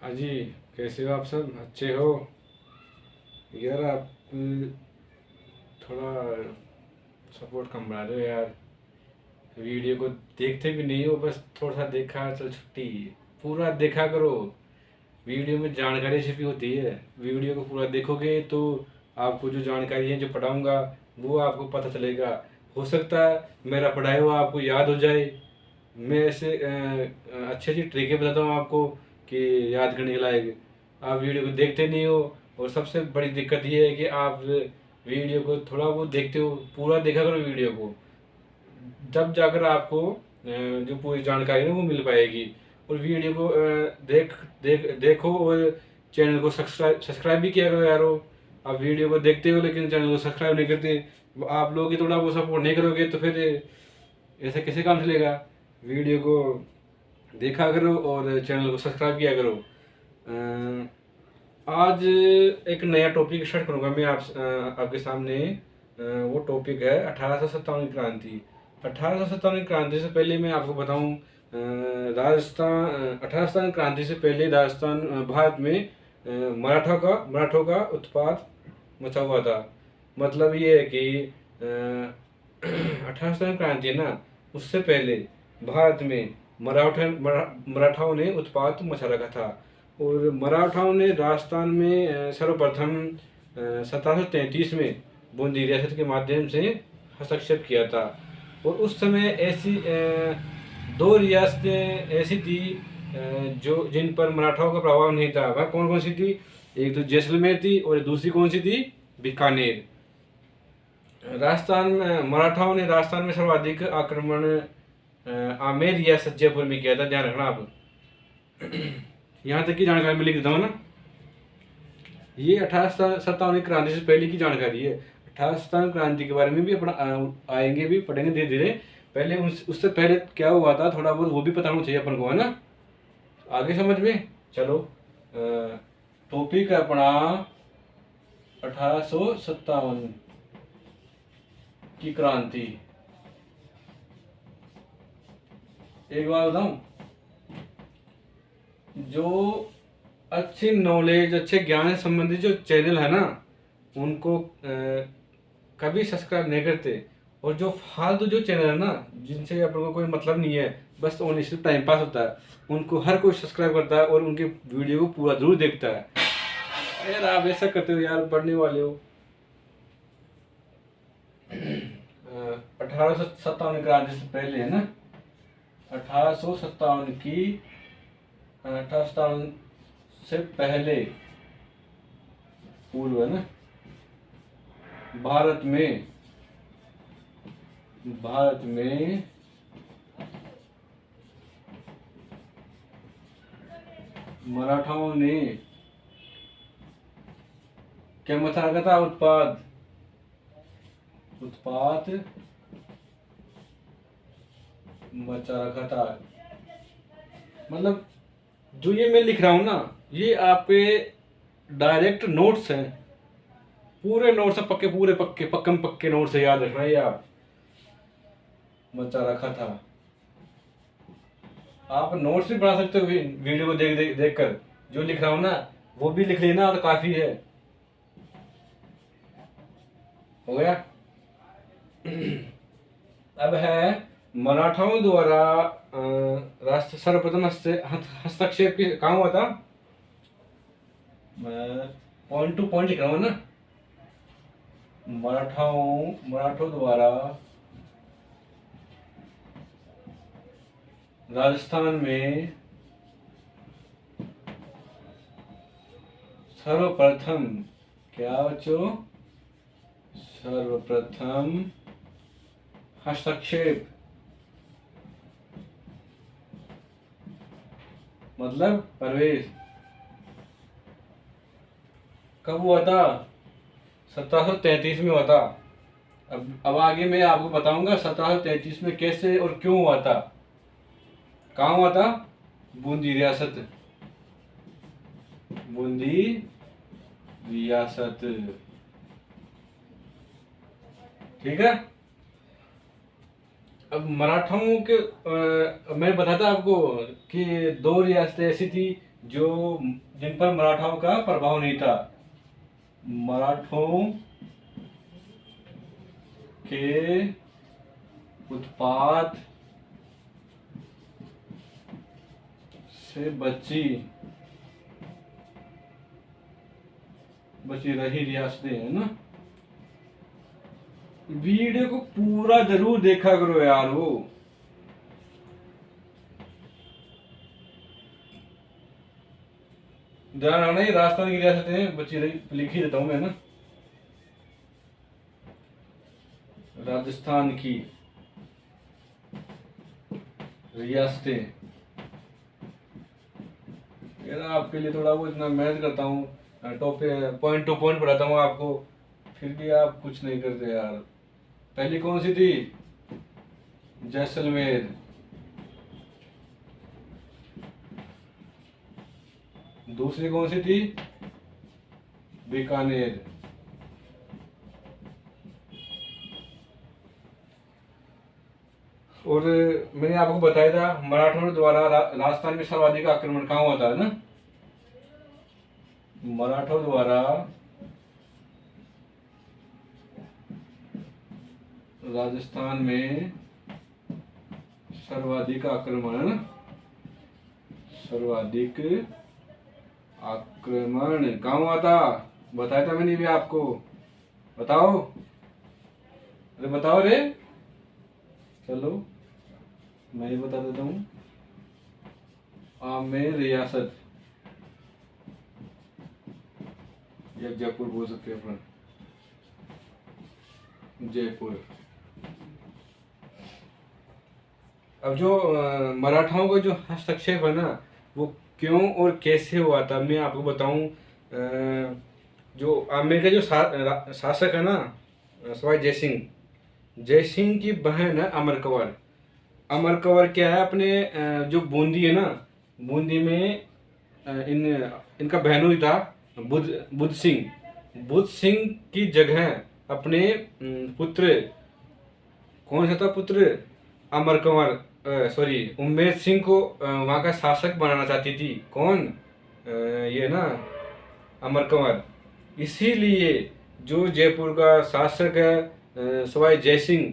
हाँ जी। कैसे हो आप? सब अच्छे हो? यार आप थोड़ा सपोर्ट कम बढ़ा दो यार। वीडियो को देखते भी नहीं हो, बस थोड़ा सा देखा चल छुट्टी। पूरा देखा करो। वीडियो में जानकारी छिपी होती है। वीडियो को पूरा देखोगे तो आपको जो जानकारी है जो पढ़ाऊंगा वो आपको पता चलेगा। हो सकता है मेरा पढ़ाया हुआ आपको याद हो जाए। मैं ऐसे अच्छी अच्छी ट्रिकें बताता हूँ आपको कि याद करने के लायक। आप वीडियो को देखते नहीं हो। और सबसे बड़ी दिक्कत ये है कि आप वीडियो को थोड़ा बहुत देखते हो, पूरा देखा करो वीडियो को। जब जाकर आपको जो पूरी जानकारी है वो मिल पाएगी। और वीडियो को देखो और चैनल को सब्सक्राइब भी किया करो यारो। आप वीडियो को देखते हो लेकिन चैनल को सब्सक्राइब नहीं करते। आप लोग ही थोड़ा वो सपोर्ट नहीं करोगे तो फिर ऐसे कैसे काम चलेगा? वीडियो को देखा करो और चैनल को सब्सक्राइब किया करो। आज एक नया टॉपिक स्टार्ट करूंगा मैं आपके सामने। वो टॉपिक है 1857 की क्रांति। 1857 की क्रांति से पहले मैं आपको बताऊं, राजस्थान 1857 क्रांति से पहले राजस्थान भारत में मराठों का उत्पात मचा हुआ था। मतलब ये है कि 1857 क्रांति है ना, उससे पहले भारत में मराठाओं ने उत्पात मचा रखा था। और मराठाओं ने राजस्थान में सर्वप्रथम 1733 में बूंदी रियासत के माध्यम से हस्तक्षेप किया था। और उस समय ऐसी दो रियासतें ऐसी थी जो जिन पर मराठाओं का प्रभाव नहीं था। वह कौन कौन सी थी? एक तो जैसलमेर थी और दूसरी कौन सी थी? बीकानेर। राजस्थान में मराठाओं ने राजस्थान में सर्वाधिक आक्रमण आमेर रियासत जयपुर में किया था। ध्यान रखना आप। यहाँ तक की जानकारी मैं लिख देता हूँ ना। ये 1857 क्रांति से पहले की जानकारी है। 1857 क्रांति के बारे में भी अपना आएंगे, भी पढ़ेंगे धीरे धीरे। पहले उससे पहले क्या हुआ था थोड़ा बहुत वो भी पता होना चाहिए अपन को, है ना? आगे समझ में चलो। टॉपिक है अपना 1857 की क्रांति। एक बात बताऊं, जो अच्छी नॉलेज अच्छे ज्ञान से संबंधित जो चैनल है ना, उनको कभी सब्सक्राइब नहीं करते। और जो फालतू जो चैनल है ना, जिनसे अपन को कोई मतलब नहीं है, बस ओनली सिर्फ टाइम पास होता है, उनको हर कोई सब्सक्राइब करता है और उनके वीडियो को पूरा जरूर देखता है। यार आप ऐसा करते हो यार, पढ़ने वाले हो। 1857 क्रांति से पहले है ना, 1857 की 1857 से पहले पूर्व है ना, भारत में मराठाओं ने क्या मचा रखा था? उत्पात मचा रखा था। मतलब जो ये मैं लिख रहा हूं ना, ये आपके डायरेक्ट नोट्स हैं। पूरे नोट्स हैं, पक्के पूरे पक्के पक्कम पक्के नोट्स है, याद रखना। ये आप मचा रखा था। आप नोट्स भी बना सकते हो वीडियो को देख कर। जो लिख रहा हूं ना वो भी लिख लेना तो काफी है। हो गया? अब है मराठाओं द्वारा राष्ट्र सर्वप्रथम हस्तक्षेप कहाँ हुआ था? पॉइंट टू पॉइंट लिख रहा हूँ ना। मराठों द्वारा राजस्थान में सर्वप्रथम क्या बच्चों? सर्वप्रथम हस्तक्षेप मतलब प्रवेश कब हुआ था? 1733 में हुआ था। अब आगे मैं आपको बताऊंगा 1733 में कैसे और क्यों हुआ था। कहाँ हुआ था? बूंदी रियासत ठीक है। अब मराठाओं के मैं बताता आपको कि दो रियासतें ऐसी थी जो जिन पर मराठाओं का प्रभाव नहीं था, मराठों के उत्पात से बची रही रियासतें है ना। वीडियो को पूरा जरूर देखा करो यार। वो ध्यान रखना, ये राजस्थान की रियासतें बची रही लिख ही देता हूं मैं ना। राजस्थान की रियासतें, यार आपके लिए थोड़ा वो इतना मेहनत करता हूँ, टॉपिक पॉइंट टू पॉइंट पढ़ाता हूँ आपको, फिर भी आप कुछ नहीं करते यार। पहली कौन सी थी? जैसलमेर। दूसरी कौन सी थी? बीकानेर। और मैंने आपको बताया था मराठों द्वारा राजस्थान में सर्वाधिक आक्रमण कहाँ हुआ था ना। मराठों द्वारा राजस्थान में सर्वाधिक आक्रमण, सर्वाधिक आक्रमण कहाँ हुआ था? बताया था मैंने भी आपको। बताओ, अरे बताओ रे। चलो मैं ही बता देता हूँ। आमेर रियासत, या जयपुर बोल सकते हैं अपन, जयपुर। अब जो मराठाओं का जो हस्तक्षेप है ना, वो क्यों और कैसे हुआ था मैं आपको बताऊं। जो आमेर का जो शासक है ना, सवाई जय सिंह की बहन है अमर कंवर। अमर कंवर क्या है, अपने जो बूंदी है ना, बूंदी में इनका बहनोई था बुद्ध सिंह की जगह अपने पुत्र, कौन सा था पुत्र? अमर कंवर, सॉरी उम्मेद सिंह को वहाँ का शासक बनाना चाहती थी। कौन? ये ना अमर कंवर। इसीलिए जो जयपुर का शासक है सवाई जय सिंह,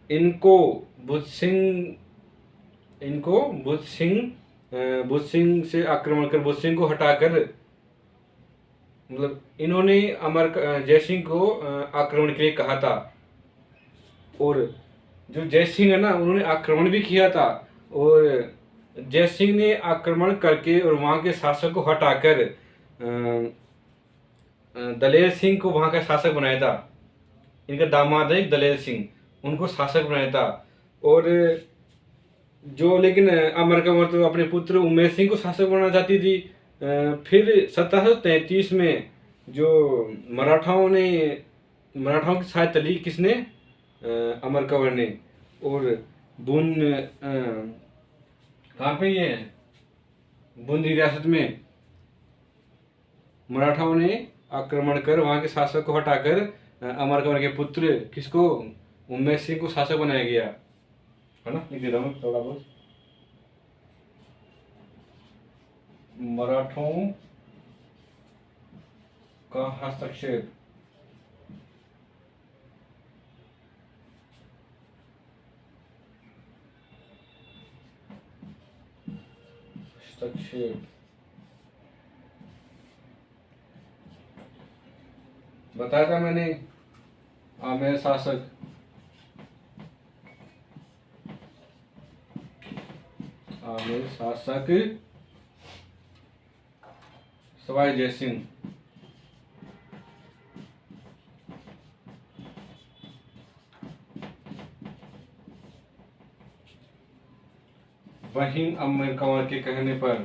इनको बुद्ध सिंह से आक्रमण कर बुद्ध सिंह को हटाकर, मतलब इन्होंने जय सिंह को आक्रमण के लिए कहा था। और जो जय सिंह है ना, उन्होंने आक्रमण भी किया था। और जय सिंह ने आक्रमण करके और वहाँ के शासक को हटाकर दलेर सिंह को वहाँ का शासक बनाया था। इनका दामाद है दलेर सिंह, उनको शासक बनाया था। और जो लेकिन अमर कंवर तो अपने पुत्र उमेर सिंह को शासक बनाना चाहती थी। फिर 1733 में जो मराठाओं की सहायता ली किसने? अमर कंवर ने। और बूंद कहाँ पे ये बूंदी रियासत में मराठाओं ने आक्रमण कर वहां के शासक को हटाकर अमर कंवर के पुत्र किसको? उमेर सिंह को शासक बनाया गया है ना। लिख देता हूँ थोड़ा बहुत। मराठों का हस्तक्षेप, बताया था मैंने। आमेर शासक, आमेर शासक सवाई जय सिंह। वहीं अमर कंवर के कहने पर,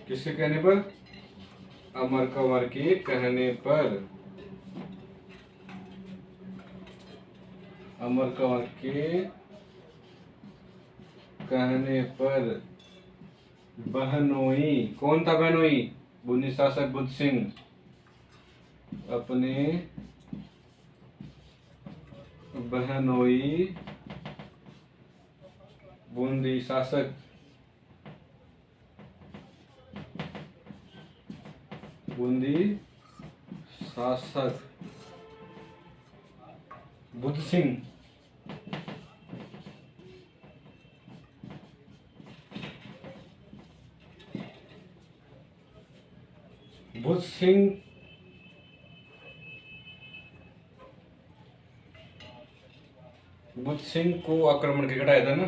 किसके कहने पर? अमर कंवर के कहने पर, अमर कंवर के कहने पर बहनोई, कौन था बहनोई? बूंदी शासक बुद्ध सिंह अपने बूंदी शासक, बूंदी शासक बुद्ध सिंह, बुद्ध सिंह बुद्ध सिंह को आक्रमण के हटाया था ना,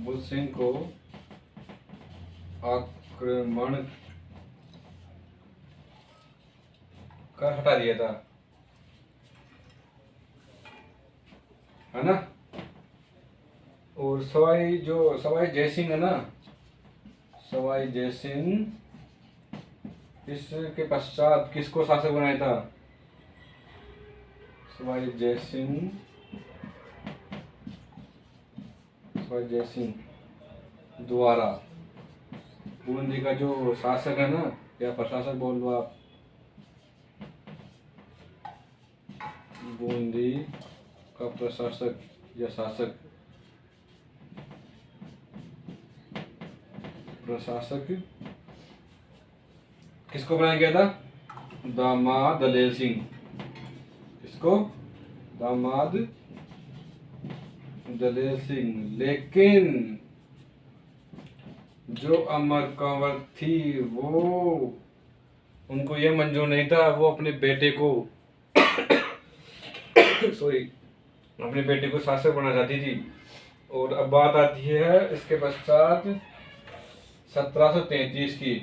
बुद्ध सिंह को आक्रमण कर हटा दिया था, है ना। और सवाई जयसिंह है ना, सवाई जयसिंह इसके पश्चात किसको शासक बनाया था? सवाई जयसिंह द्वारा बूंदी का जो शासक है ना, या प्रशासक बोल दो आप, बूंदी का प्रशासक या शासक, प्रशासक किसको बनाया गया था? दामाद दलेर सिंह। किसको? दामाद दलेर सिंह। लेकिन जो अमर कंवर थी वो, उनको यह मंजूर नहीं था, वो अपने बेटे को सॉरी अपने बेटे को शासक बनाना चाहती थी। और अब बात आती है इसके पश्चात 1733 की।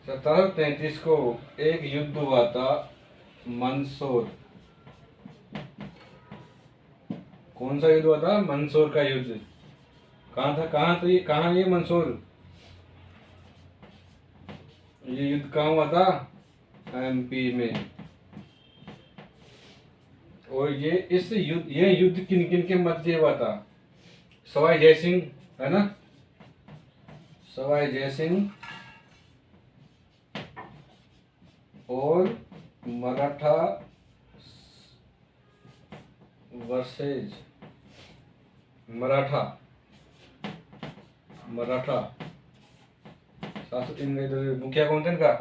1733 को एक युद्ध हुआ था मंदसौर। कौन सा युद्ध हुआ था? मंदसौर का युद्ध। कहाँ था? कहाँ ये मंदसौर? ये युद्ध कहाँ हुआ था? एमपी में। और ये युद्ध किन किन के मध्य हुआ था? सवाई जयसिंह, है ना, सवाई जयसिंह और मराठा वर्सेज मराठा शासक। इनके मुखिया कौन थे इनका?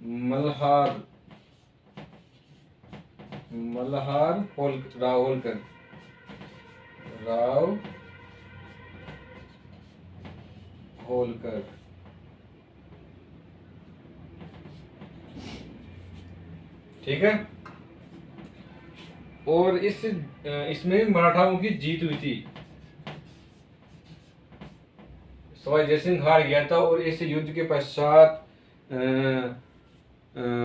मल्हार राव होलकर। ठीक है। और इसमें मराठाओं की जीत हुई थी। सवाई जयसिंह हार गया था और इस युद्ध के पश्चात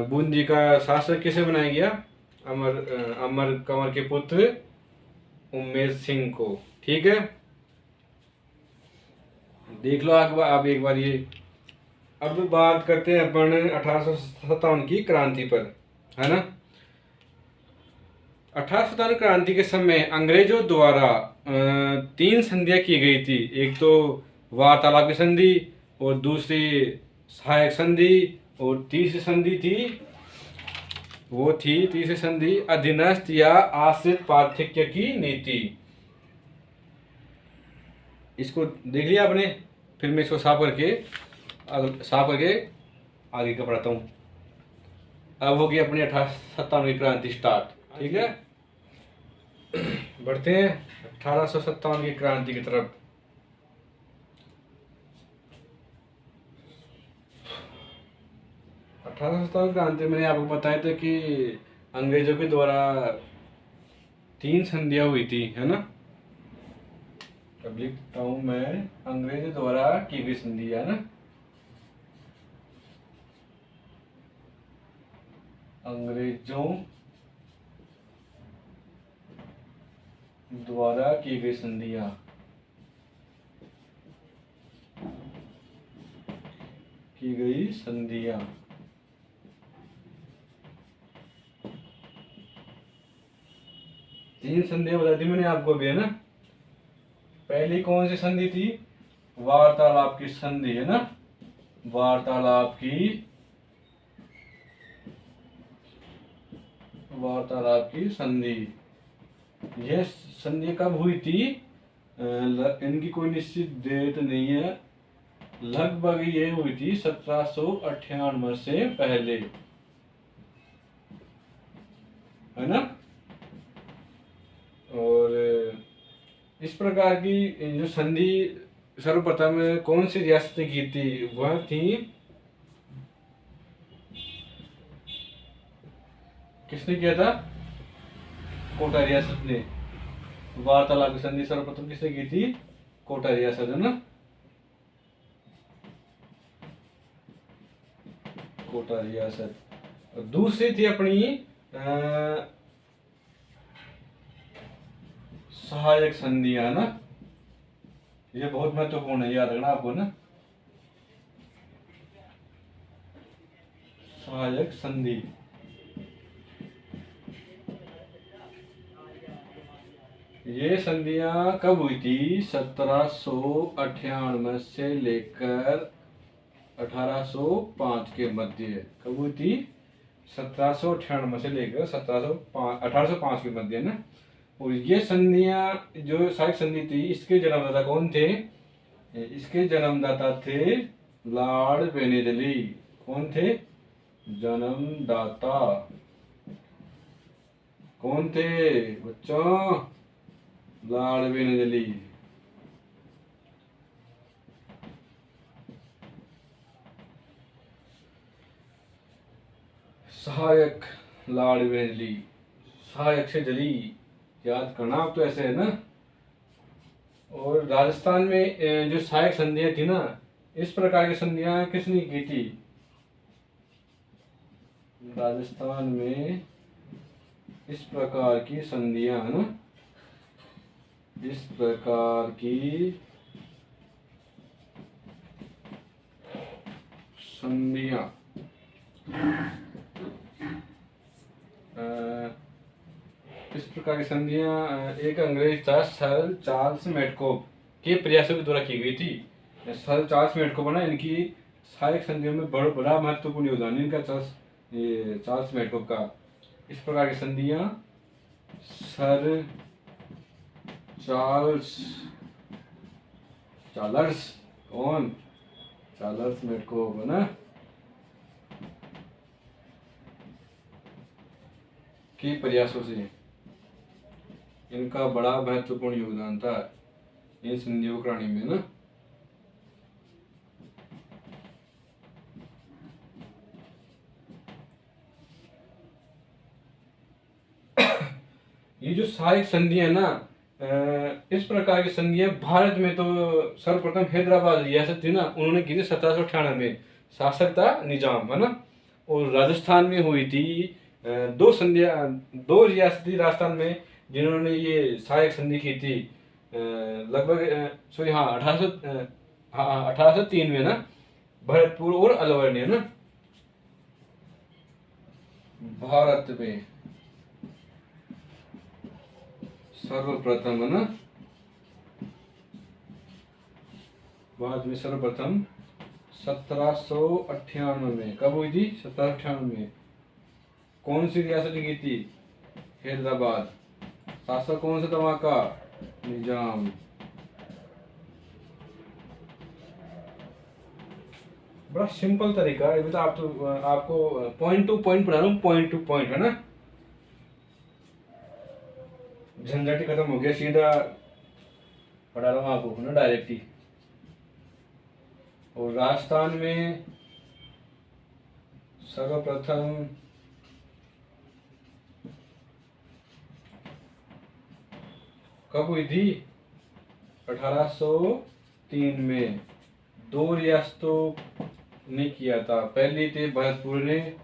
बूंदी का शासक किसे बनाया गया? अमर कंवर के पुत्र उमेर सिंह को। ठीक है, देख लो आप एक बार ये। अब बात करते हैं अपन 1857 की क्रांति पर, है ना। 1857 क्रांति के समय अंग्रेजों द्वारा 3 संधियां की गई थी। एक तो वार्तालाप की संधि, और दूसरी सहायक संधि, और तीसरी संधि थी, वो थी तीसरी संधि अधीनस्थ या आश्रित पार्थक्य की नीति। इसको देख लिया आपने? फिर मैं इसको साफ करके आगे का पढ़ाता हूँ। अब होगी अपनी 1857 क्रांति स्टार्ट। ठीक है, बढ़ते हैं 1857 की क्रांति की तरफ। 1857 क्रांति मैंने आपको बताया था कि अंग्रेजों के द्वारा 3 संधियां हुई थी, है ना। अब लिखता हूं मैं, अंग्रेजों द्वारा की गई संधि, है ना। अंग्रेजों द्वारा की गई संधियां। तीन संधियां बता दी मैंने आपको भी, है ना। पहली कौन सी संधि थी? वार्तालाप की संधि, है ना। वार्तालाप की वार्तालाप की संधि। यह संधि कब हुई थी? इनकी कोई निश्चित डेट नहीं है, लगभग ये हुई थी 1798 से पहले, है ना। और इस प्रकार की जो संधि सर्वप्रथम कौन सी रियासत ने की थी? वह थी, किसने किया था? कोटा रियासत ने। वार्तालाप की संधि सर्वप्रथम किसने की थी? कोटा रियासत, है ना, कोटा रियासत। और दूसरी थी अपनी सहायक संधियां, है ना। ये बहुत महत्वपूर्ण है, याद रखना आपको ना, सहायक संधि। ये संधियां कब हुई थी? 1798 से लेकर 1805 के मध्य। कब हुई थी? 1798 से लेकर 1805 के मध्य ना। और ये संधियां, जो सहायक संधि थी, इसके जन्मदाता कौन थे? इसके जन्मदाता थे लॉर्ड बेनेडली। कौन थे जन्मदाता? कौन थे बच्चों? लॉर्ड बेनेडली। सहायक लॉर्ड बेनेडली, सहायक से जली, याद करना आप तो ऐसे है ना। और राजस्थान में जो सहायक संधियां थी ना, इस प्रकार की संधियां किसने की थी? राजस्थान में इस प्रकार की संधियां, है ना, इस प्रकार की संधियां इस प्रकार की संधियां एक अंग्रेज था, सर चार्ल्स मेडकोप के प्रयासों के द्वारा की गई थी। सर चार्ल्स मेडकोप ना, इनकी सहायक संधियों में बड़ा महत्वपूर्ण योगदान इनका, चार्ल्स मेडकोप का। इस प्रकार की संधियां सर चार्ल्स चार्ल्स कौन? चार्ल्स मेडकोप, है ना, के प्रयासों से इनका बड़ा महत्वपूर्ण योगदान था इन संधियों कराने में ना। ये जो सहायक संधि है ना, इस प्रकार की संधियां भारत में तो सर्वप्रथम हैदराबाद रियासत थी ना, उन्होंने की थी 1798 में, शासक था निजाम, है ना। और राजस्थान में हुई थी दो संधियां, दो रियासत थी राजस्थान में जिन्होंने ये सहायक संधि की थी, लगभग सॉरी हाँ 1803 में ना, भरतपुर और अलवर ने, है ना, भारत में सर्वप्रथम, है ना, भारत में सर्वप्रथम 1798 में। कब हुई थी? 1798 में। कौन सी रियासत की थी? हैदराबाद। शासक कौन सा था वहां का? निजाम। बड़ा सिंपल तरीका है, तो आप तो आपको पॉइंट टू पॉइंट पढ़ा रहा हूँ, पॉइंट टू पॉइंट, है ना, झंझट ही खत्म हो गया, सीधा पढ़ा रहा हूँ आपको ना, डायरेक्ट ही। और राजस्थान में सर्वप्रथम कब हुई थी? 1803 में। दो रियासतों ने किया था, पहली थी भरतपुर ने,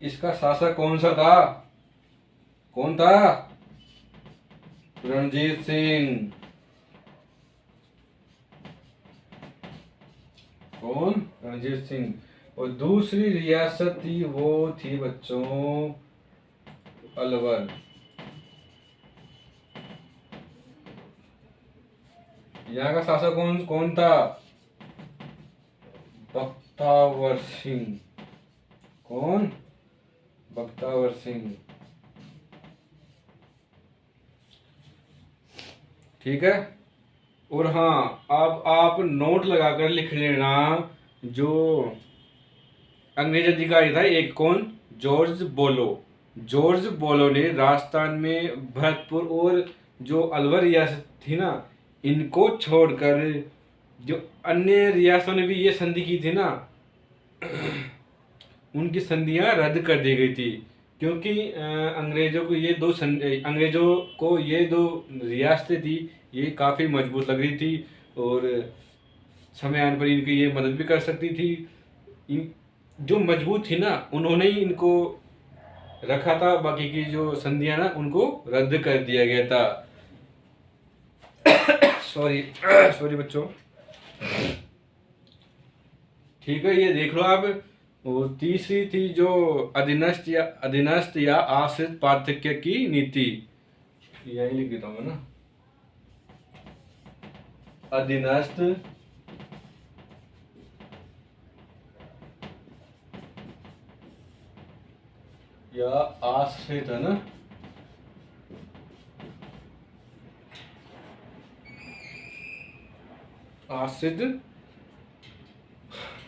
इसका शासक कौन सा था? कौन था? रणजीत सिंह। कौन? रणजीत सिंह। और दूसरी रियासत थी, वो थी बच्चों अलवर। यहाँ का शासक कौन कौन था? बख्तावर सिंह। कौन? बख्तावर सिंह। ठीक है। और हाँ, अब आप नोट लगाकर लिख लेना, जो अंग्रेज अधिकारी था एक, कौन? जॉर्ज बोलो। जॉर्ज बोलो ने राजस्थान में भरतपुर और जो अलवर रियासत थी ना, इनको छोड़कर जो अन्य रियासतों ने भी ये संधि की थी ना, उनकी संधियां रद्द कर दी गई थी, क्योंकि अंग्रेजों को ये दो रियासतें थी, ये काफ़ी मजबूत लग रही थी और समय आने पर इनकी ये मदद भी कर सकती थी। इन जो मजबूत थी ना, उन्होंने ही इनको रखा था, बाकी की जो संधियां ना उनको रद्द कर दिया गया था। सॉरी सॉरी बच्चों। ठीक है, ये देख लो आप। वो तीसरी थी जो अधीनस्थ या आश्रित पार्थक्य की नीति, यही लिख देता हूँ ना, अधीनस्थ या आश्रित, है ना, आश्रित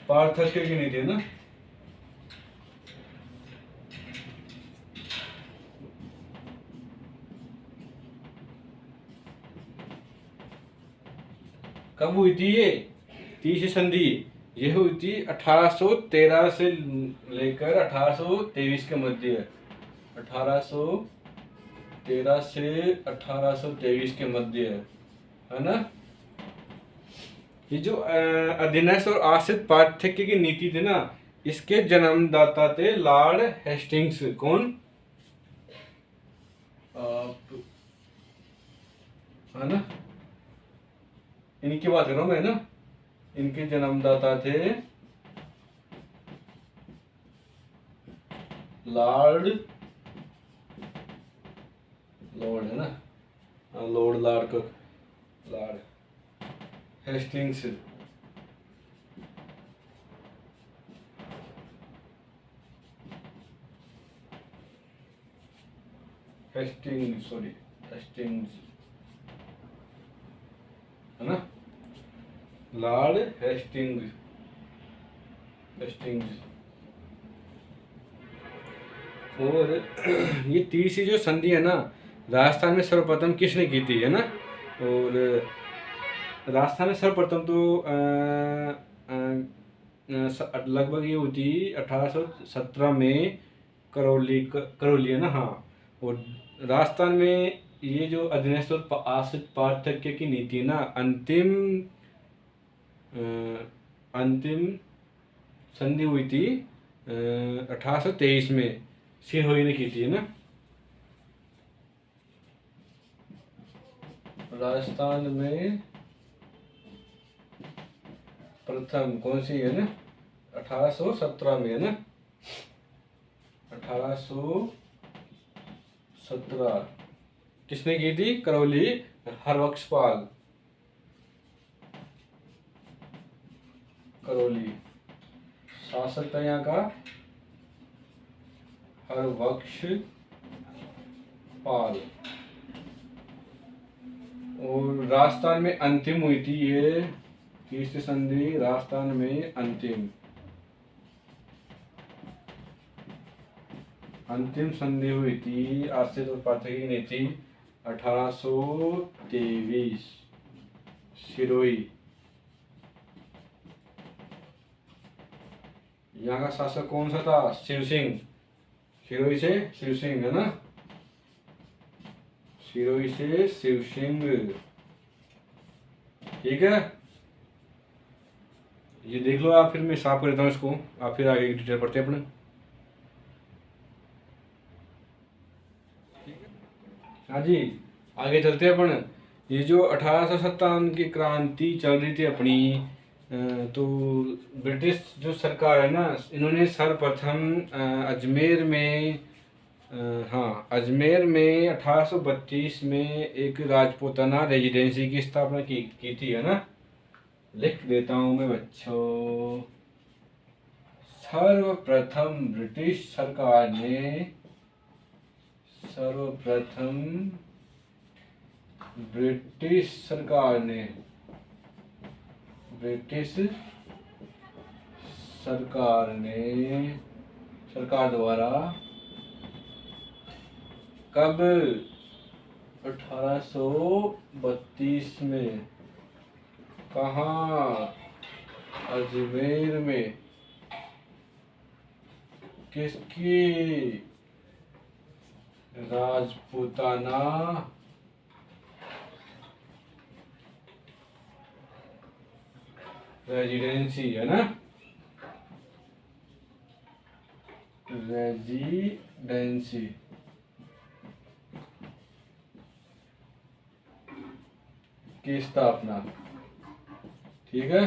पार्थक्य की नीति, है ना। कब हुई थी ये तीसरी संधि? ये हुई थी 1813 से लेकर 1823 के मध्य। 1813 से 1823 के मध्य, है ना। ये जो अधीनस्थ और आश्रित पार्थक्य की नीति थी ना, इसके जन्मदाता थे लॉर्ड हेस्टिंग्स। कौन? है ना, इनकी बात कर रहा हूं मैं ना। इनके जन्मदाता थे लॉर्ड है ना, लॉर्ड हेस्टिंग्स। हेस्टिंग्स, है ना, लॉर्ड हेस्टिंग्स। और ये तीसरी जो संधि है ना, राजस्थान में सर्वप्रथम किसने की थी, है ना। और राजस्थान में सर्वप्रथम तो लगभग ये होती 1817 में करौली, है ना। हाँ, और राजस्थान में ये जो अधीनस्थ और आश्रित पार्थक्य की नीति ना, अंतिम संधि हुई थी 1823 में, सिरोही ने की थी, है ना। राजस्थान में प्रथम कौन सी है ना, 1817 में, है ना। 1817 किसने की थी? करौली हरबख्शपाल। करौली शासक था यहाँ का हरबख्शपाल। और राजस्थान में अंतिम हुई थी ये तीसरी संधि, राजस्थान में अंतिम संधि हुई थी आश्रित और पार्थक्य की नीति 1823, सिरोही। यहाँ का शासक कौन सा था? शिव सिंह। सिरोही से शिव सिंह, है ना, सिरोही से शिव सिंह। ठीक है, ये देख लो आप। फिर मैं साफ कर देता हूँ इसको, आप फिर आगे की डिटेल पढ़ते हैं अपने। हाँ जी, आगे चलते हैं अपन। ये जो 1857 की क्रांति चल रही थी अपनी, तो ब्रिटिश जो सरकार है ना, इन्होंने सर्वप्रथम अजमेर में, हाँ, अजमेर में 1832 में एक राजपूताना रेजिडेंसी की स्थापना की थी, है ना। लिख देता हूँ मैं बच्चों, सर्वप्रथम ब्रिटिश सरकार ने सर्वप्रथम ब्रिटिश सरकार ने ब्रिटिश सरकार द्वारा कब 1832 में कहाँ अजमेर में किसकी राजपूताना रेजिडेंसी है ना रेजिडेंसी की स्थापना। ठीक है।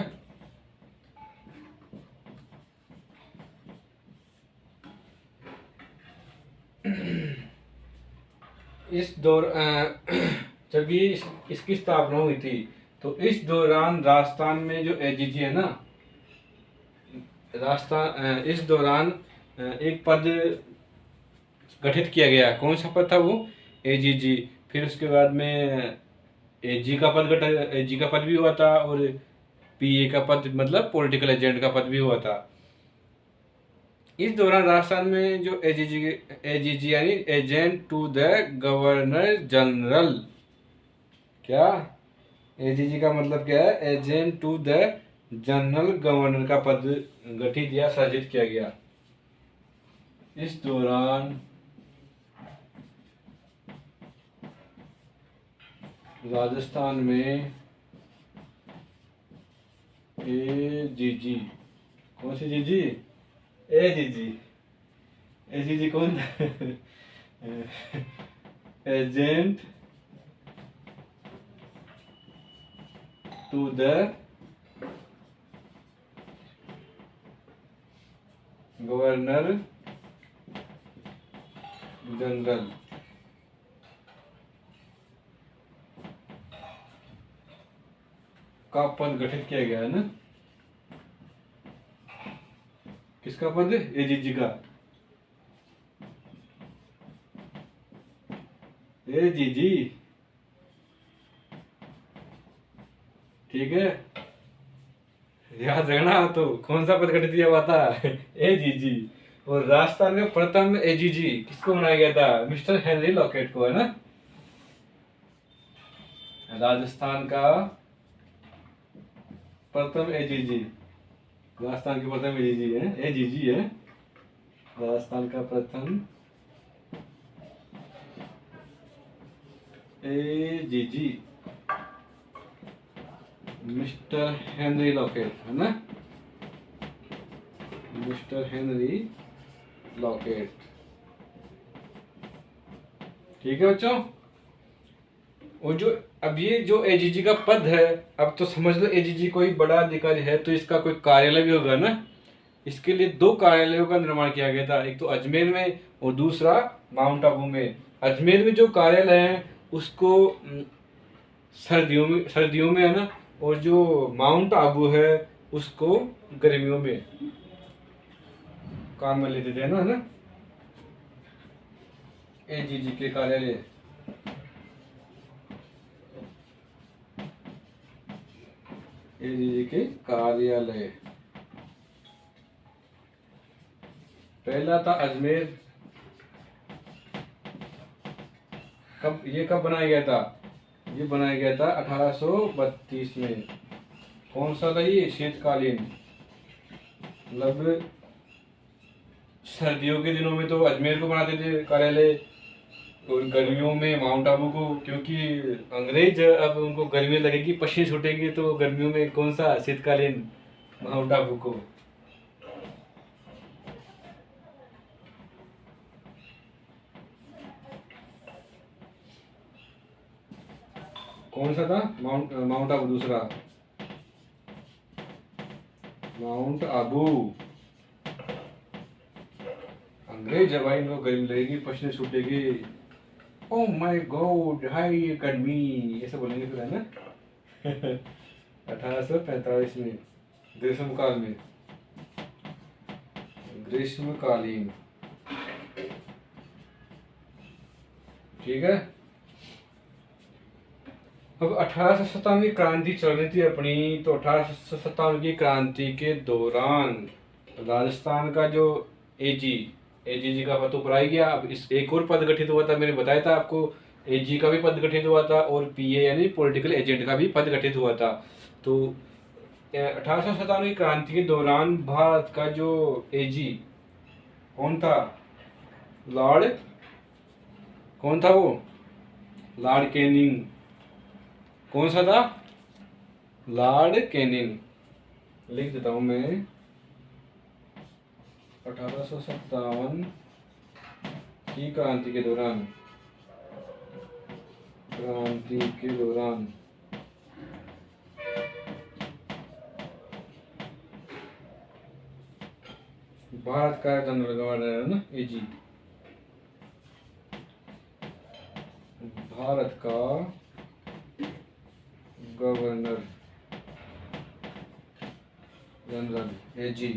इस जब ये इसकी स्थापना हुई थी तो इस दौरान राजस्थान में जो एजीजी है ना राजस्थान इस दौरान एक पद गठित किया गया। कौन सा पद था वो? एजीजी। फिर उसके बाद में एजी का पद भी हुआ था और पीए का पद मतलब पॉलिटिकल एजेंट का पद भी हुआ था। इस दौरान राजस्थान में जो एजीजी यानी agent to the governor general. क्या एजीजी का मतलब क्या है? Agent to the general governor का पद गठित या सृजित किया गया। इस दौरान राजस्थान में एजीजी। कौन सी जीजी? एजीजी। एजीजी कौन था? Agent to the governor general. का पद गठित किया गया है ना। किसका पद? एजीजी का। एजीजी। ठीक है, याद रखना। तो कौन सा पद गठित किया हुआ था? एजीजी। और राजस्थान में प्रथम एजीजी किसको बनाया गया था? मिस्टर हेनरी लॉकेट को, है ना। राजस्थान का प्रथम एजीजी, राजस्थान के प्रथम एजीजी है, एजीजी है राजस्थान का प्रथम एजीजी मिस्टर हेनरी लॉकेट, है ना। Mister Henry locket. ठीक है बच्चों। और जो अब ये जो एजीजी का पद है, अब तो समझ लो एजीजी कोई बड़ा अधिकारी है तो इसका कोई कार्यालय भी होगा ना। इसके लिए 2 कार्यालयों का निर्माण किया गया था, एक तो अजमेर में और दूसरा माउंट आबू में। अजमेर में जो कार्यालय है उसको सर्दियों में है ना, और जो माउंट आबू है उसको गर्मियों में काम में लेते थे, है ना। एजीजी के कार्यालय। एजीजी के कार्यालय पहला था अजमेर। कब बनाया गया था? ये बनाया गया था 1832 में। कौन सा था ये? शीतकालीन, मतलब सर्दियों के दिनों में तो अजमेर को बनाते थे कार्यालय और गर्मियों में माउंट आबू को, क्योंकि अंग्रेज अब उनको गर्मी लगेगी, पसीने छूटेंगे, तो गर्मियों में कौन सा? शीतकालीन माउंट आबू को। कौन सा था? माउंट आबू। दूसरा माउंट आबू। अंग्रेज है भाई, इनको गर्मी लगेगी, पसीने छूटेगी, ओ माय गॉड हाई गर्मी, ऐसे बोलेंगे फिर, है ना। 1845 में ग्रीष्म काल में। ग्रीष्मकालीन, ठीक है। अब 1857 की क्रांति चल रही थी अपनी, तो 1857 की क्रांति के दौरान राजस्थान का जो एजी एजी जी का पद ऊपर आ गया। अब इस एक और पद गठित हुआ था, मैंने बताया था आपको, एजी का भी पद गठित हुआ था और पीए यानी पॉलिटिकल एजेंट का भी पद गठित हुआ था। तो 1857 की क्रांति के दौरान भारत का जो एजी कौन था, लॉर्ड कौन था वो, लॉर्ड कैनिंग। कौन सा था, लॉर्ड कैनिंग। लिख देता हूं मैं, 1857 की क्रांति के दौरान, भारत का जनरल गवर्नर है ना एजी, भारत का गवर्नर जनरल एजी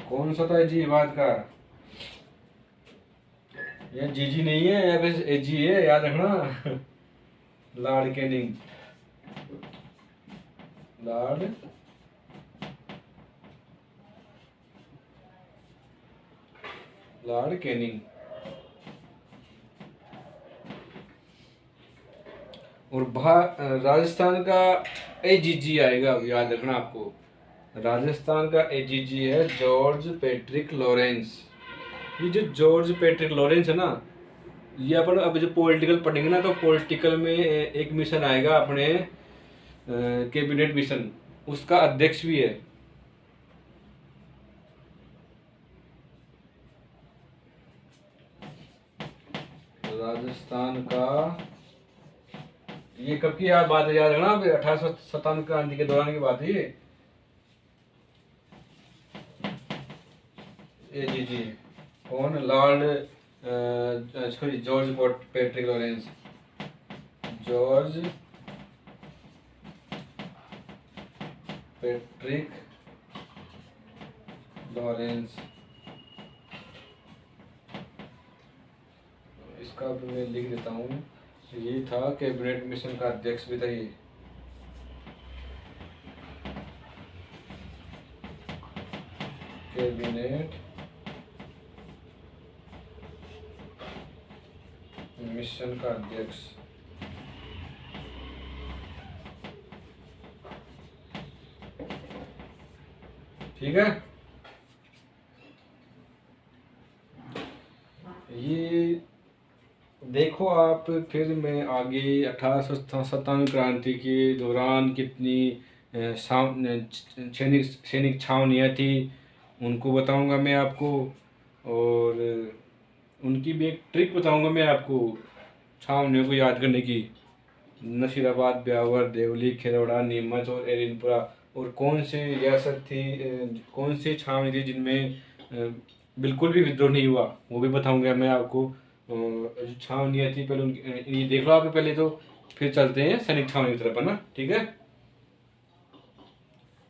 कौन सा था एजी भारत का, ये जीजी नहीं है, या बस एजी है, याद रखना। Lord Canning, Lord Canning. और राजस्थान का एजीजी आएगा, याद रखना आपको, राजस्थान का एजीजी है जॉर्ज पैट्रिक लॉरेंस। ये जो जॉर्ज पैट्रिक लॉरेंस है ना, ये अपन अब जो पॉलिटिकल पढ़ेंगे ना, तो पॉलिटिकल में एक मिशन आएगा अपने कैबिनेट मिशन, उसका अध्यक्ष भी है। राजस्थान का, ये कब की बात है, याद रखना, 1857 क्रांति के दौरान की बात है ये जी जी। कौन, Lord sorry George Patrick Lawrence, George Patrick Lawrence. इसका भी मैं लिख देता हूँ, ये था कैबिनेट मिशन का अध्यक्ष भी था ये। कैबिनेट मिशन का अध्यक्ष, ठीक है। ये देखो आप, फिर मैं आगे 1857 क्रांति के दौरान कितनी सैनिक छावनियाँ थी उनको बताऊंगा मैं आपको, और उनकी भी एक ट्रिक बताऊंगा मैं आपको छावनियों को याद करने की। नसीराबाद, ब्यावर, देवली, खेरौड़ा, नीमच और एरिनपुरा। और कौन सी रियासत थी, कौन सी छावनी थी जिनमें बिल्कुल भी विद्रोह नहीं हुआ, वो भी बताऊंगा मैं आपको। जो छावनियाँ थी पहले उनकी ये देख लो आप पहले, तो फिर चलते हैं सैनिक छावनी की तरफ, है ना, ठीक है।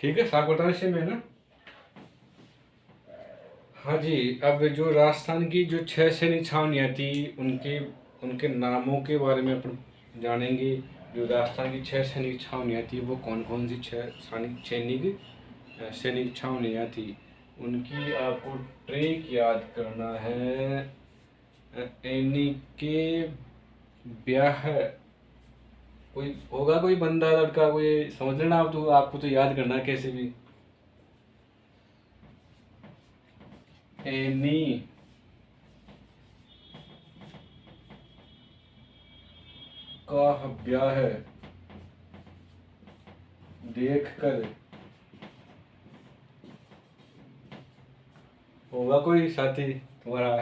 ठीक है, साफ बताना इससे में ना। हाँ जी, अब जो राजस्थान की जो 6 सैनिक छावनियाँ थी, उनके उनके नामों के बारे में अपन जानेंगे। जो राजस्थान की 6 सैनिक छावनियाँ थी, वो कौन कौन सी 6 सैनिक छावनियाँ थी, उनकी आपको ट्रिक याद करना है। एनी के ब्याह, कोई होगा, कोई बंदा लड़का, कोई समझ लेना आप, तो आपको तो याद करना है कैसे भी। एनी का ब्याह देख कर, होगा कोई साथी तुम्हारा,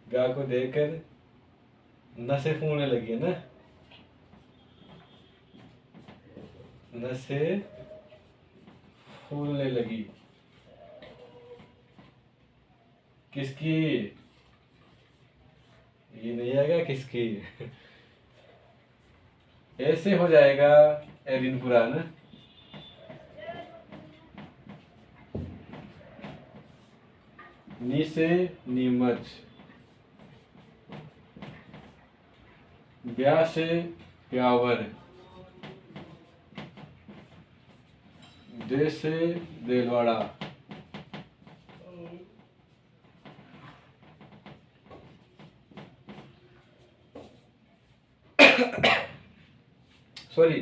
ब्याह को देखकर नसें फूलने लगी है ना, नसें फूलने लगी। किसकी, ये नहीं आएगा किसकी। ऐसे हो जाएगा एरिनपुरा ना, नी से नीमच, ब्या से ब्यावर, दे से देलवाड़ा, सॉरी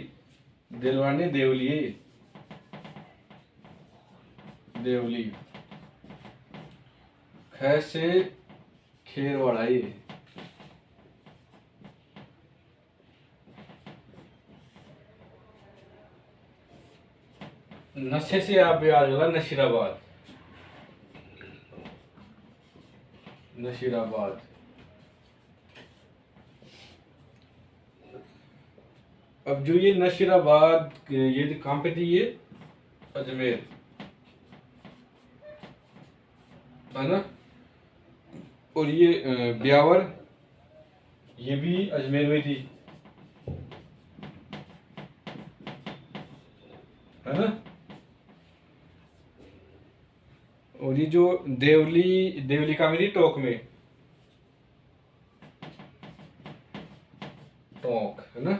देलवाड़ा नहीं, देवली है ये, देवली। ख से खेरवाड़ा ये, नशे से आप याद होगा नशीराबाद, नशीराबाद। अब जो ये नशीराबाद, ये कहाँ पे थी ये? अजमेर, है ना। और ये ब्यावर, ये भी अजमेर में थी, है ना। और ये जो देवली, देवली कहाँ में थी? टोंक में, टोंक, है ना।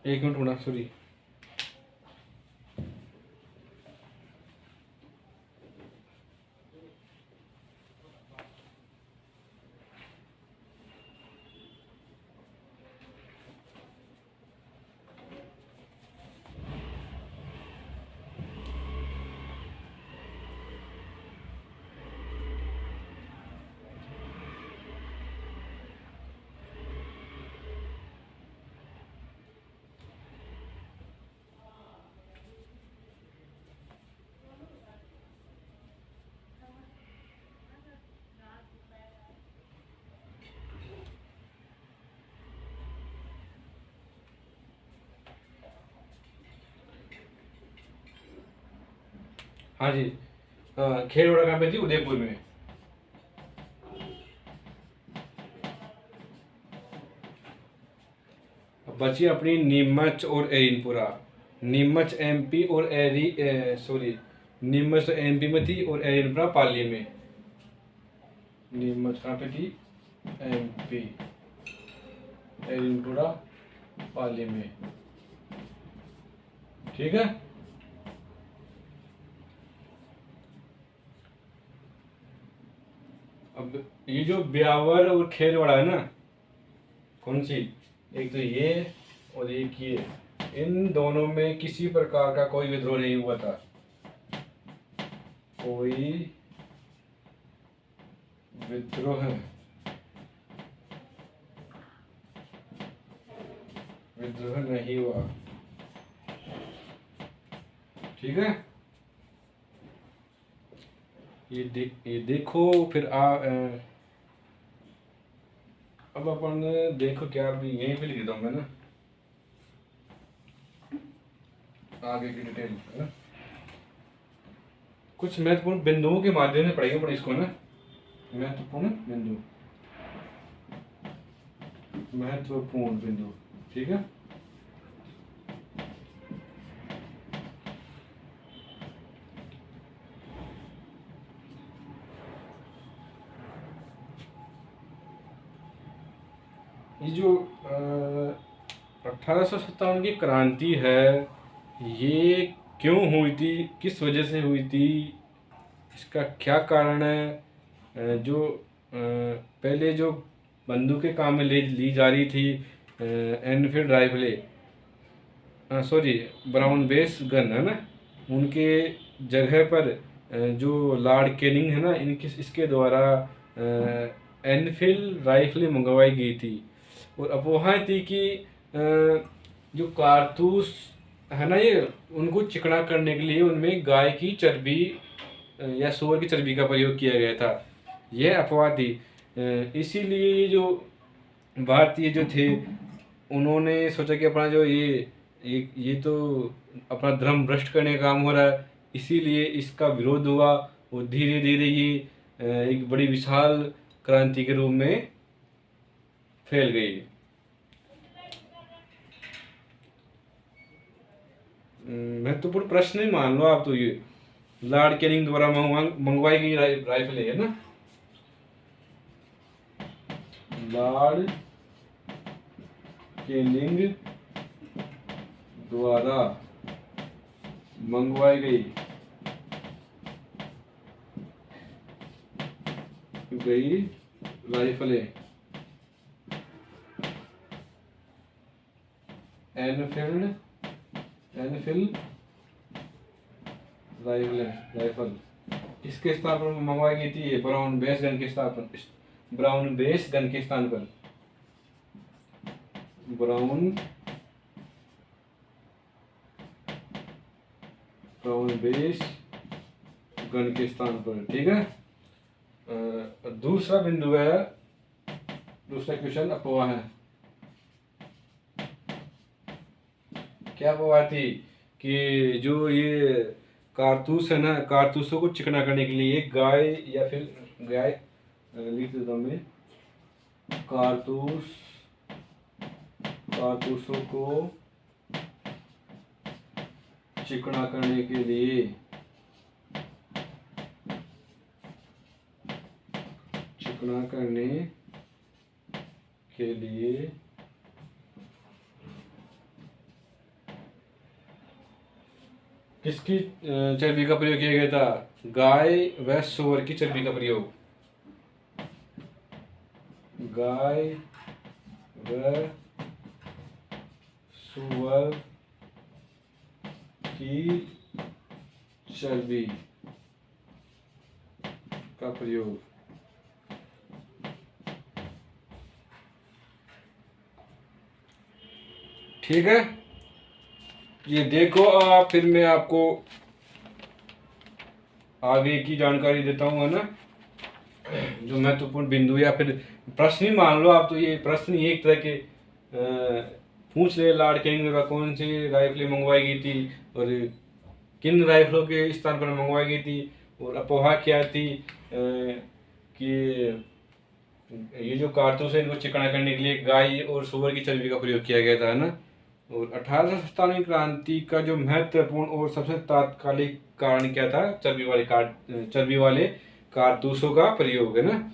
एक मिनट होना, सॉरी। हाँ जी, खेरवाड़ा कहाँ पे थी? उदयपुर में। अब बची अपनी नीमच और एरिनपुरा। नीमच एमपी और सॉरी, नीमच तो एमपी में थी और एरिनपुरा पाली में। नीमच कहाँ पे थी? एमपी, एरिनपुरा पाली में, ठीक है। अब ये जो ब्यावर और खेरवाड़ा है ना, कौन सी? एक तो ये और एक ये, इन दोनों में किसी प्रकार का कोई विद्रोह नहीं हुआ था, कोई विद्रोह नहीं हुआ, ठीक है। ये देखो फिर अब अपन देखो क्या, अभी यहीं पे लिख देता हूँ मैं ना, आगे की डिटेल, है ना। कुछ महत्वपूर्ण बिंदुओं के माध्यम से पढ़ेंगे पर इसको ना, महत्वपूर्ण बिंदु, महत्वपूर्ण बिंदु, ठीक है। ये जो 1857 की क्रांति है, ये क्यों हुई थी, किस वजह से हुई थी, इसका क्या कारण है? जो पहले जो बंदूकें काम में ली जा रही थी, एनफील्ड राइफलें, सॉरी ब्राउन बेस गन, है ना, उनके जगह पर जो लॉर्ड कैनिंग है ना, इसके द्वारा एनफील्ड राइफलें मंगवाई गई थी। और अफवाह थी कि जो कारतूस है ना, ये उनको चिकना करने के लिए उनमें गाय की चर्बी या सूअर की चर्बी का प्रयोग किया गया था, यह अफवाह थी। इसीलिए ये जो भारतीय जो थे, उन्होंने सोचा कि अपना जो ये तो अपना धर्म भ्रष्ट करने का काम हो रहा है, इसीलिए इसका विरोध हुआ और धीरे धीरे ये एक बड़ी विशाल क्रांति के रूप में फैल गई। महत्वपूर्ण प्रश्न ही मान लो आप तो। ये लॉर्ड कैनिंग द्वारा मंगवाई गई राइफल है ना, लॉर्ड कैनिंग द्वारा मंगवाई गई राइफलें एनफील्ड राइफल किसके स्थान पर मंगवाई गई थी? ये ब्राउन बेस गन के स्थान पर, ब्राउन बेस गन के स्थान पर, ब्राउन बेस गन के स्थान पर। ठीक है। दूसरा बिंदु है, दूसरा क्वेश्चन अफवाह है। क्या अफवाह थी? कि जो ये कारतूस है ना, कारतूसों को चिकना करने के लिए गाय या फिर गाय लिख देता हूँ मैं, कारतूसों को चिकना करने के लिए किसकी चर्बी का प्रयोग किया गया था? गाय व सूअर की चर्बी का प्रयोग, गाय व सूअर की चर्बी का प्रयोग। ठीक है, ये देखो आप, फिर मैं आपको आगे की जानकारी देता हूँ, है ना, जो महत्वपूर्ण बिंदु या फिर प्रश्न ही मान लो आप तो। ये प्रश्न ही एक तरह के पूछ ले, लॉर्ड कैनिंग द्वारा कौन सी राइफलें मंगवाई गई थी और किन राइफलों के स्थान पर मंगवाई गई थी, और अफवाह क्या थी कि ये जो कारतूस है इनको चिकना करने के लिए गाय और सूअर की चर्बी का प्रयोग किया गया था, है ना। और 1897 क्रांति का जो महत्वपूर्ण और सबसे तात्कालिक कारण क्या था? चर्बी वाले कारतूसों का प्रयोग, है ना।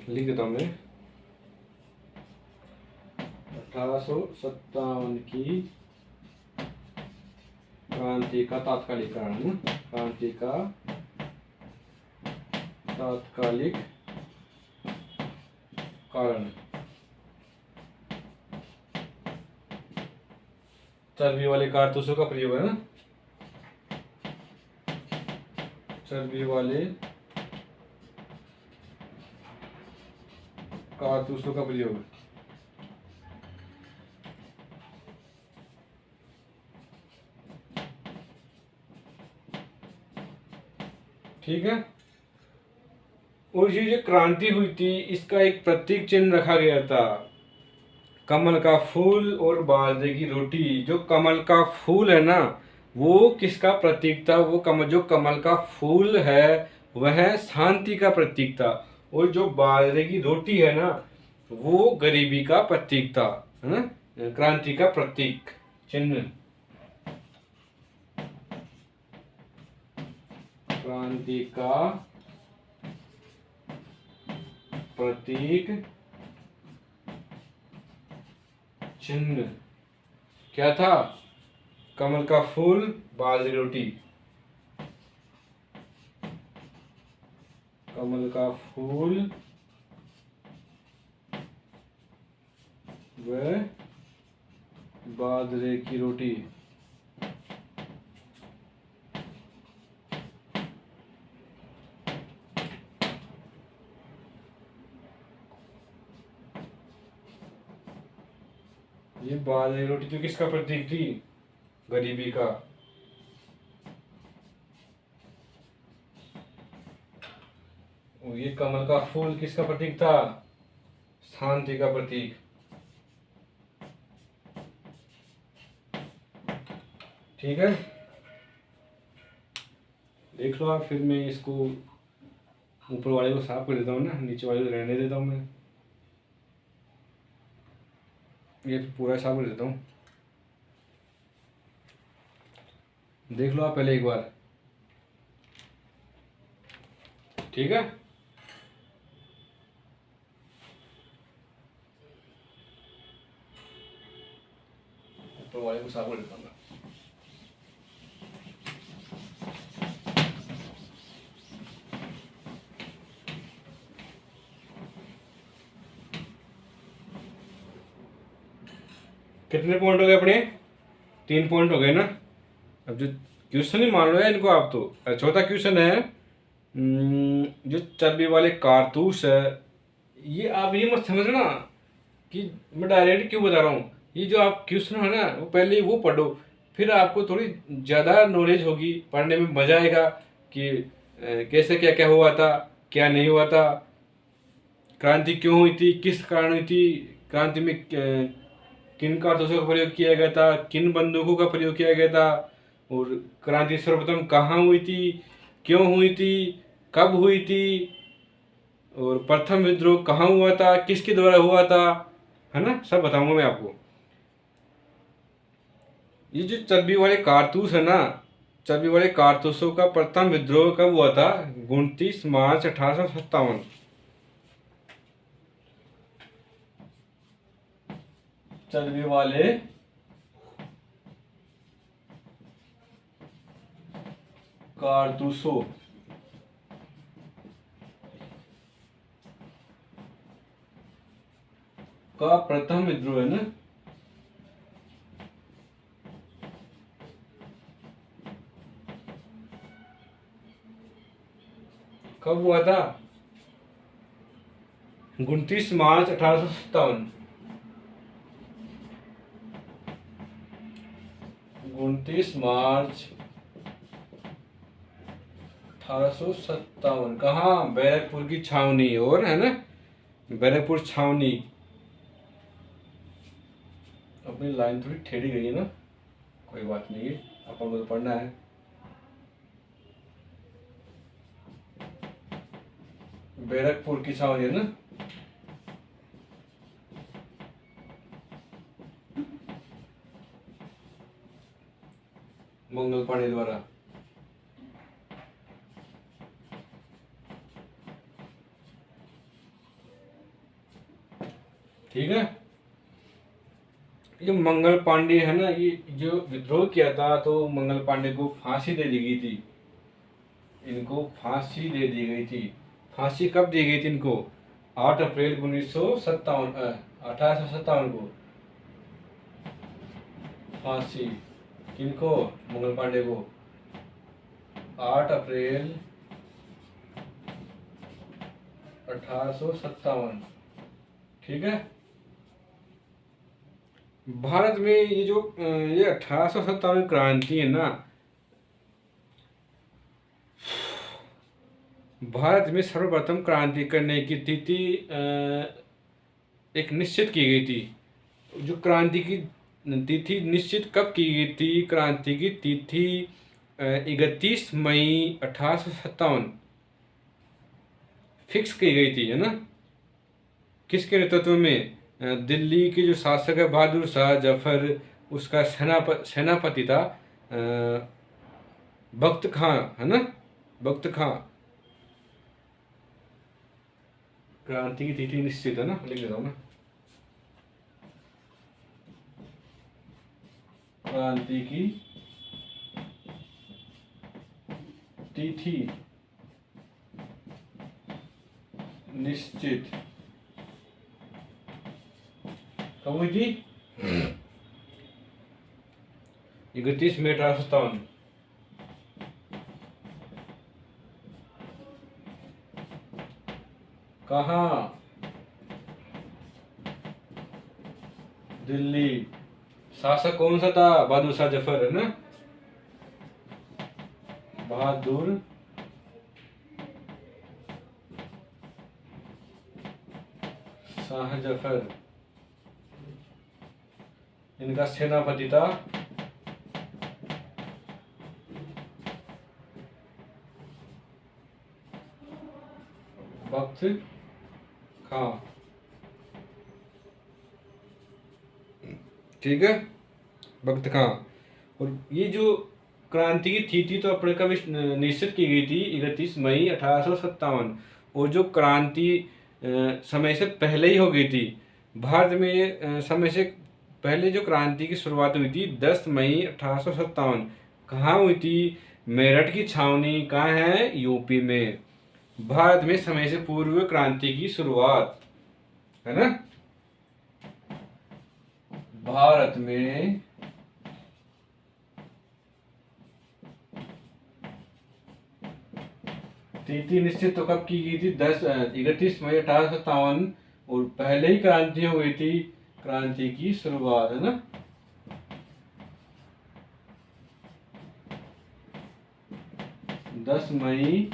लिख देता हूं मैं, 1857 की क्रांति का तात्कालिक कारण, क्रांति का तात्कालिक कारण चर्बी वाले कारतूसों का प्रयोग, है ना, चर्बी वाले कारतूसों का प्रयोग। ठीक है। और ये जो क्रांति हुई थी इसका एक प्रतीक चिन्ह रखा गया था, कमल का फूल और बाजरे की रोटी। जो कमल का फूल है ना, वो किसका प्रतीक था? वो जो कमल का फूल है वह शांति का प्रतीक था, और जो बाजरे की रोटी है ना वो गरीबी का प्रतीक था, है ना, क्रांति का प्रतीक चिन्ह, क्रांति का प्रतीक चिन्ह क्या था? कमल का फूल, बाजरे की रोटी। कमल का फूल व बाजरे की रोटी। ये बाजरे की रोटी तो किसका प्रतीक थी? गरीबी का। और ये कमल का फूल किसका प्रतीक था? शांति का प्रतीक। ठीक है, देख लो आप। फिर मैं इसको ऊपर वाले को साफ कर देता हूँ ना, नीचे वाले को रहने देता हूँ मैं। ये पूरा साफ कर देता हूँ। देख लो आप पहले एक बार, ठीक है। ऊपर वाले को साफ कर देता हूँ मैं। कितने पॉइंट हो गए अपने? 3 पॉइंट हो गए ना। अब जो क्वेश्चन ही मान लो है इनको आप तो। चौथा क्वेश्चन है, जो चर्बी वाले कारतूस है, ये आप ये मत समझना कि मैं डायरेक्ट क्यों बता रहा हूँ। ये जो आप क्वेश्चन है ना, वो पहले वो पढ़ो, फिर आपको थोड़ी ज़्यादा नॉलेज होगी, पढ़ने में मज़ा आएगा कि कैसे क्या क्या हुआ था, क्या नहीं हुआ था, क्रांति क्यों हुई थी, किस कारण हुई थी, क्रांति में किन कारतूसों का प्रयोग किया गया था, किन बंदूकों का प्रयोग किया गया था, और क्रांति सर्वप्रथम कहाँ हुई थी, क्यों हुई थी, कब हुई थी, और प्रथम विद्रोह कहाँ हुआ था, किसके द्वारा हुआ था, है ना, सब बताऊंगा मैं आपको। ये जो चर्बी वाले कारतूस है ना, चर्बी वाले कारतूसों का प्रथम विद्रोह कब हुआ था? 29 मार्च 1857। चर्बी वाले कारतूसों का प्रथम विद्रोह है ना, कब हुआ था? 29 मार्च 1857। 29 मार्च 1857। कहाँ? बैरकपुर की छावनी, और है ना, बैरकपुर छावनी। अपनी लाइन थोड़ी टेढ़ी गई है ना, कोई बात नहीं है, अपन को तो पढ़ना है। बैरकपुर की छावनी है ना। मंगल पांडे द्वारा। ठीक है। ये मंगल पांडे है ना, ये जो विद्रोह किया था, तो मंगल पांडे को फांसी दे दी गई थी। इनको फांसी दे दी गई थी। फांसी कब दी गई थी इनको? 8 अप्रैल 1957, 1857 को फांसी। किनको? मंगल पांडे को 8 अप्रैल 1857। ठीक है। भारत में ये जो ये 1857 क्रांति है ना, भारत में सर्वप्रथम क्रांति करने की तिथि एक निश्चित की गई थी। जो क्रांति की तिथि निश्चित कब की गई थी? क्रांति की तिथि 31 मई 1857 फिक्स की गई थी, है ना। किसके नेतृत्व में? दिल्ली के जो शासक है बहादुर शाह जफर, उसका सेनापति था बख्त खां, है ना, बख्त खां। क्रांति की तिथि निश्चित है ना, लिख देता हूँ मैं। क्रांति की तिथि निश्चित कब हुई थी? 31 मई 1857। कहाँ? दिल्ली। शासक कौन सा था? बहादुर शाह जफर, है ना, बहादुर शाह जफर, इनका सेनापति था बख्त खां। ठीक है, बख्त खां। और ये जो क्रांति की तिथि तो अपने कभी निश्चित की गई थी 31 मई 1857, और जो क्रांति समय से पहले ही हो गई थी। भारत में समय से पहले जो क्रांति की शुरुआत हुई थी 10 मई 1857। कहाँ हुई थी? मेरठ की छावनी कहाँ है? यूपी में। भारत में समय से पूर्व क्रांति की शुरुआत, है ना। भारत में तिथि निश्चित तो कब की गई थी? 31 मई 1857, और पहले ही क्रांति हो गई थी, क्रांति की शुरुआत, है ना। दस मई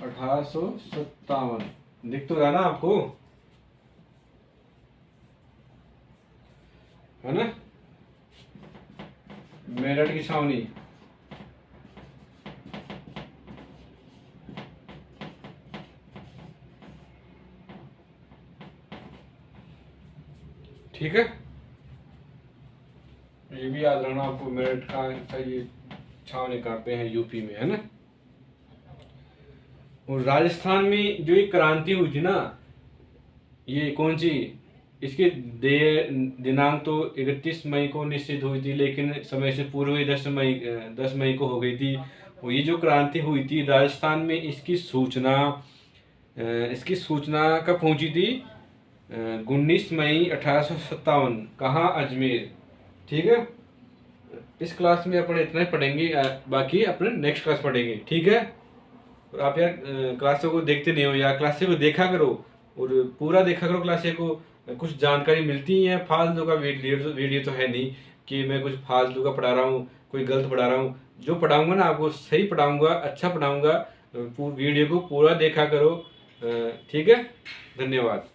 1857 दिख तो रहा ना आपको, है ना। मेरठ की छावनी, ठीक है। ये भी याद रखना आपको, मेरठ का ये छावनी कहाँ पे है? यूपी में, है ना। और राजस्थान में जो ये क्रांति हुई थी ना, ये कौन सी, इसके दिनांक तो 31 मई को निश्चित हुई थी, लेकिन समय से पूर्व ही 10 मई को हो गई थी। और ये जो क्रांति हुई थी राजस्थान में, इसकी सूचना कब पहुंची थी? 19 मई 1857। कहाँ? अजमेर, ठीक है। इस क्लास में अपन इतना ही पढ़ेंगे, बाकी अपने नेक्स्ट क्लास पढ़ेंगे, ठीक है। और आप यार क्लासों को देखते नहीं हो, या क्लासे को देखा करो, और पूरा देखा करो क्लासे को। कुछ जानकारी मिलती है, फालतू का वीडियो तो है नहीं कि मैं कुछ फालतू का पढ़ा रहा हूँ, कोई गलत पढ़ा रहा हूँ। जो पढ़ाऊंगा ना आपको सही पढ़ाऊंगा, अच्छा पढ़ाऊंगा। वीडियो को पूरा देखा करो, ठीक है। धन्यवाद।